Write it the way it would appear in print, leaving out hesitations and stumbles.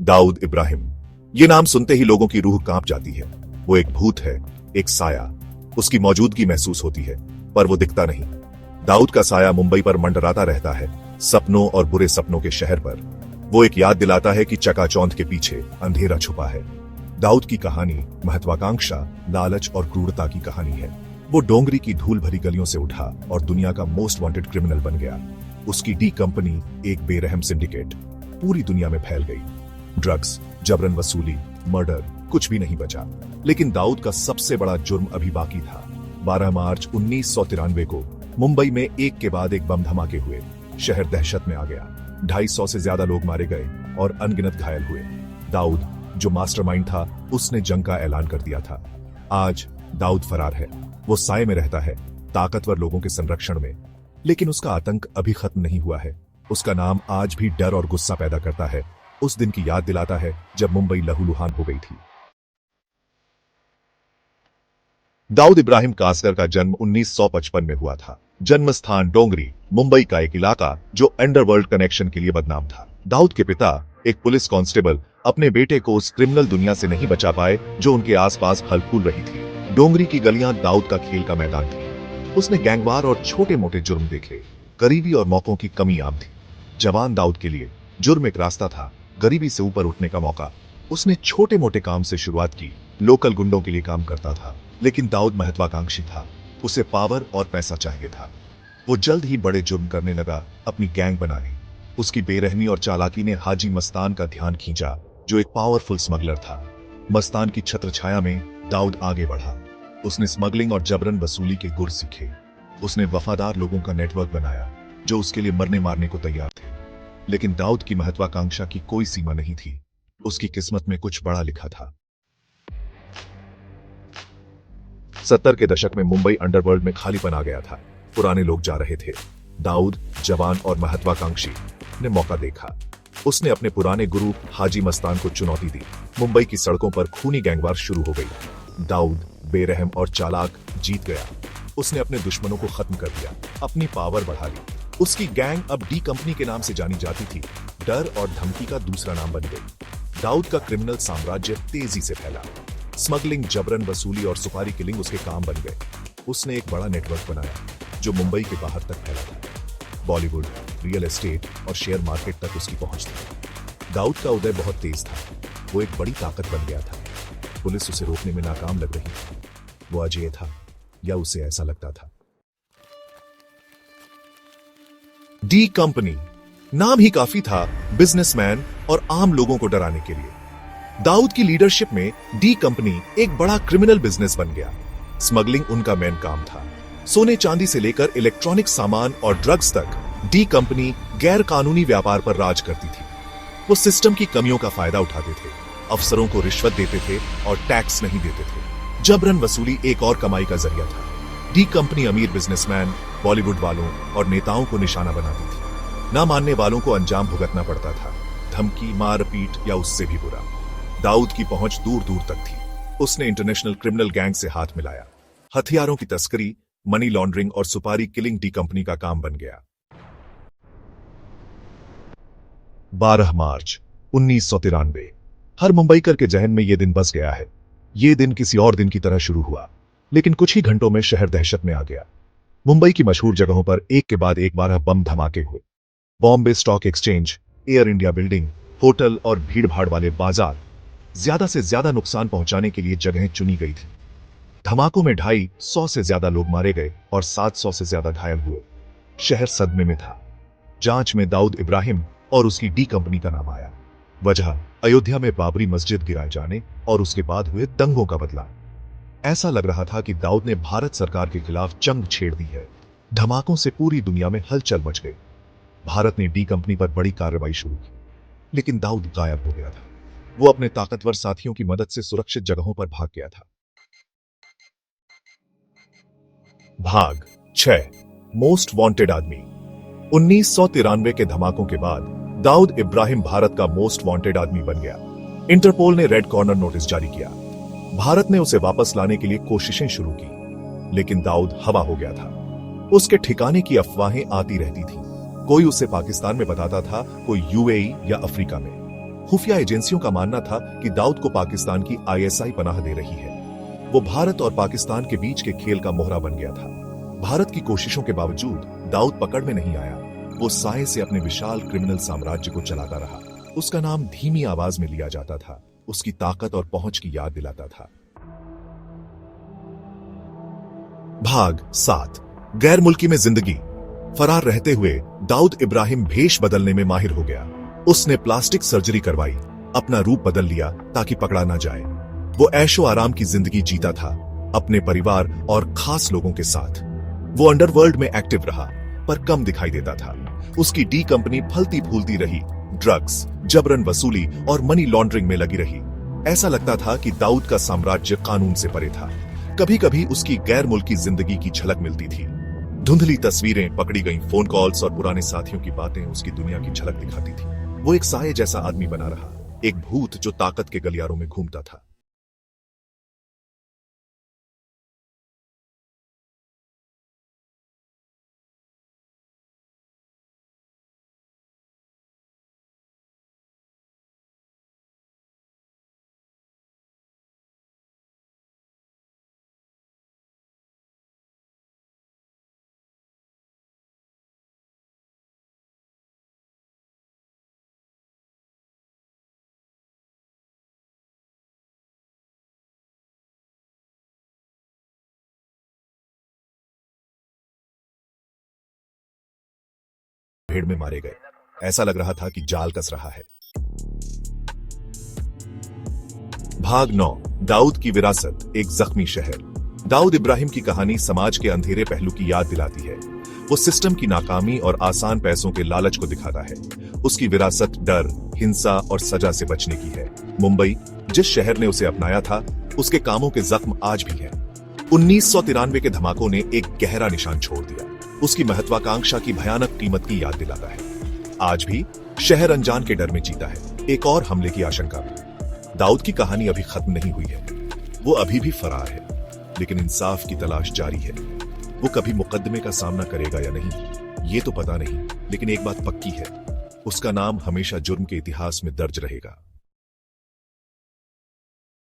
दाऊद इब्राहिम। ये नाम सुनते ही लोगों की रूह कांप जाती है। वो एक भूत है, एक साया। उसकी मौजूदगी महसूस होती है, पर वो दिखता नहीं। दाऊद का साया मुंबई पर मंडराता रहता है, सपनों और बुरे सपनों के शहर पर। वो एक याद दिलाता है कि चकाचौंध के पीछे अंधेरा छुपा है। दाऊद की कहानी महत्वाकांक्षा, लालच और क्रूरता की कहानी है। वो डोंगरी की धूल भरी गलियों से उठा और दुनिया का मोस्ट वांटेड क्रिमिनल बन गया। उसकी डी कंपनी, एक बेरहम सिंडिकेट, पूरी दुनिया में फैल गई। ड्रग्स, जबरन वसूली, मर्डर, कुछ भी नहीं बचा। लेकिन दाऊद का सबसे बड़ा जुर्म अभी बाकी था। 12 मार्च 1993 को मुंबई में एक के बाद एक बम धमाके हुए। शहर दहशत में आ गया। 250 से ज्यादा लोग मारे गए और अनगिनत घायल हुए। दाऊद, जो मास्टरमाइंड था, उसने जंग का ऐलान कर दिया था। आज दाऊद फरार है। वो साए में रहता है, ताकतवर लोगों के संरक्षण में। लेकिन उसका आतंक अभी खत्म नहीं हुआ है। उसका नाम आज भी डर और गुस्सा पैदा करता है। उस दिन की याद दिलाता है जब मुंबई लहूलुहान हो गई थी। दाऊद इब्राहिम कासकर का जन्म 1955 में हुआ था। जन्म स्थान डोंगरी, मुंबई का एक इलाका जो अंडरवर्ल्ड कनेक्शन के लिए बदनाम था। दाऊद के पिता, एक पुलिस कांस्टेबल, अपने बेटे को उस क्रिमिनल दुनिया से नहीं बचा पाए जो उनके आसपास हलफूल रही थी। डोंगरी की गलियां दाऊद का खेल का मैदान थी। उसने गैंगवार और छोटे मोटे जुर्म देखे। गरीबी और मौकों की कमी आम थी। जवान दाऊद के लिए जुर्म एक रास्ता था, गरीबी से ऊपर उठने का मौका। उसने छोटे मोटे काम से शुरुआत की, लोकल गुंडों के लिए काम करता था। लेकिन दाऊद महत्वाकांक्षी था। उसे पावर और पैसा चाहिए था। वो जल्द ही बड़े जुर्म करने लगा, अपनी गैंग बना ली। उसकी बेरहमी और चालाकी ने हाजी मस्तान का ध्यान खींचा, जो एक पावरफुल स्मगलर था। मस्तान की छत्रछाया में दाऊद आगे बढ़ा। उसने स्मगलिंग और जबरन वसूली के गुर सीखे। उसने वफादार लोगों का नेटवर्क बनाया, जो उसके लिए मरने मारने को तैयार थे। लेकिन दाऊद की महत्वाकांक्षा की कोई सीमा नहीं थी। उसकी किस्मत में कुछ बड़ा लिखा था। 70 के दशक में मुंबई अंडरवर्ल्ड में खालीपन आ गया था। पुराने लोग जा रहे थे। दाऊद, जवान और महत्वाकांक्षी, ने मौका देखा। उसने अपने पुराने गुरु हाजी मस्तान को चुनौती दी। मुंबई की सड़कों पर खूनी गैंगवार शुरू हो गई। दाऊद, बेरहम और चालाक, जीत गया। उसने अपने दुश्मनों को खत्म कर दिया, अपनी पावर बढ़ा ली। उसकी गैंग अब डी कंपनी के नाम से जानी जाती थी। डर और धमकी का दूसरा नाम बन गई। दाऊद का क्रिमिनल साम्राज्य तेजी से फैला। स्मगलिंग, जबरन वसूली और सुपारी किलिंग उसके काम बन गए। उसने एक बड़ा नेटवर्क बनाया, जो मुंबई के बाहर तक फैला था। बॉलीवुड, रियल एस्टेट और शेयर मार्केट तक उसकी पहुंच थी। दाऊद का उदय बहुत तेज था। वो एक बड़ी ताकत बन गया था। पुलिस उसे रोकने में नाकाम लग रही थी। वो अजय था, या उसे ऐसा लगता था। डी कंपनी नाम ही काफी था बिजनेसमैन और आम लोगों को डराने के लिए। दाऊद की लीडरशिप में डी कंपनी एक बड़ा क्रिमिनल बिजनेस बन गया। स्मगलिंग उनका मेन काम था। सोने चांदी से लेकर इलेक्ट्रॉनिक सामान और ड्रग्स तक डी कंपनी गैर कानूनी व्यापार पर राज करती थी। वो सिस्टम की कमियों का फायदा उठाते थे, अफसरों को रिश्वत देते थे और टैक्स नहीं देते थे। जबरन वसूली एक और कमाई का जरिया था। डी कंपनी अमीर बिजनेसमैन, बॉलीवुड वालों और नेताओं को निशाना बनाती थी। ना मानने वालों को अंजाम भुगतना पड़ता था, धमकी, मारपीट या उससे भी बुरा। दाऊद की पहुंच दूर दूर तक थी। उसने इंटरनेशनल क्रिमिनल गैंग से हाथ मिलाया। हथियारों की तस्करी, मनी लॉन्ड्रिंग और सुपारी किलिंग डी कंपनी का काम बन गया। 12 मार्च 1993। हर मुंबईकर के जहन में यह दिन बस गया है। यह दिन किसी और दिन की तरह शुरू हुआ, लेकिन कुछ ही घंटों में शहर दहशत में आ गया। मुंबई की मशहूर जगहों पर एक के बाद एक 12 बम धमाके हुए। Bombay stock exchange, air India building, hotel और भीड़-भाड़ वाले बाजार, ज्यादा से ज्यादा नुकसान पहुंचाने के लिए जगहें चुनी गई थी। धमाकों में 250 से ज्यादा लोग मारे गए और 700 से ज्यादा घायल हुए। शहर सदमे में था। जांच में दाऊद इब्राहिम और उसकी डी कंपनी का नाम आया। वजह, अयोध्या में बाबरी मस्जिद गिराए जाने और उसके बाद हुए दंगों का बदला। ऐसा लग रहा था कि दाऊद ने भारत सरकार के खिलाफ जंग छेड़ दी है। धमाकों से पूरी दुनिया में हलचल मच गई। भारत ने डी कंपनी पर बड़ी कार्रवाई शुरू की, लेकिन दाऊद गायब हो गया था। वो अपने ताकतवर साथियों की मदद से सुरक्षित जगहों पर भाग गया था। भाग 6, मोस्ट वांटेड आदमी। 1993 के धमाकों के बाद दाऊद इब्राहिम भारत का मोस्ट वांटेड आदमी बन गया। इंटरपोल ने रेड कॉर्नर नोटिस जारी किया। भारत ने उसे वापस लाने के लिए कोशिशें शुरू की, लेकिन दाऊद हवा हो गया था। उसके ठिकाने की अफवाहें आती रहती थी। कोई उसे पाकिस्तान में बताता था, कोई यूएई या अफ्रीका में। खुफिया एजेंसियों का मानना था कि दाऊद को पाकिस्तान की आईएसआई पनाह दे रही है। वो भारत और पाकिस्तान के बीच के खेल का मोहरा बन गया था। भारत की कोशिशों के बावजूद दाऊद पकड़ में नहीं आया। वो साए से अपने विशाल क्रिमिनल साम्राज्य को चलाता रहा। उसका नाम धीमी आवाज में लिया जाता था, उसकी ताकत और पहुंच की याद दिलाता था। भाग 7। गैर मुल्की में जिंदगी। फरार रहते हुए दाऊद इब्राहिम भेष बदलने में माहिर हो गया। उसने प्लास्टिक सर्जरी करवाई, अपना रूप बदल लिया ताकि पकड़ा ना जाए। वो ऐशो आराम की जिंदगी जीता था, अपने परिवार और खास लोगों के साथ। वो अंडरवर्ल्ड में एक्टिव रहा, पर कम दिखाई देता था। उसकी डी कंपनी फलती फूलती रही, ड्रग्स, जबरन वसूली और मनी लॉन्ड्रिंग में लगी रही। ऐसा लगता था कि दाऊद का साम्राज्य कानून से परे था। कभी कभी उसकी गैर मुल्की जिंदगी की झलक मिलती थी। धुंधली तस्वीरें, पकड़ी गई फोन कॉल्स और पुराने साथियों की बातें उसकी दुनिया की झलक दिखाती थी। वो एक साए जैसा आदमी बना रहा, एक भूत जो ताकत के गलियारों में घूमता था। भीड़ में मारे गए। ऐसा लग रहा था कि जाल कस रहा है। भाग 9। दाऊद की विरासत, एक जख्मी शहर। दाऊद इब्राहिम की कहानी समाज के अंधेरे पहलू की याद दिलाती है। वो सिस्टम की नाकामी और आसान पैसों के लालच को दिखाता है। उसकी विरासत डर, हिंसा और सजा से बचने की है। मुंबई, जिस शहर ने उसे अपनाया था, उसके कामों के जख्म आज भी हैं। 1993 के धमाकों ने एक गहरा निशान छोड़ दिया। उसकी महत्वाकांक्षा की भयानक कीमत की याद दिलाता है। आज भी शहर अनजान के डर में जीता है, एक और हमले की आशंका में। दाऊद की कहानी अभी खत्म नहीं हुई है। वो अभी भी फरार है, लेकिन इंसाफ की तलाश जारी है। वो कभी मुकदमे का सामना करेगा या नहीं, ये तो पता नहीं, लेकिन एक बात पक्की है, उसका नाम हमेशा जुर्म के इतिहास में दर्ज रहेगा।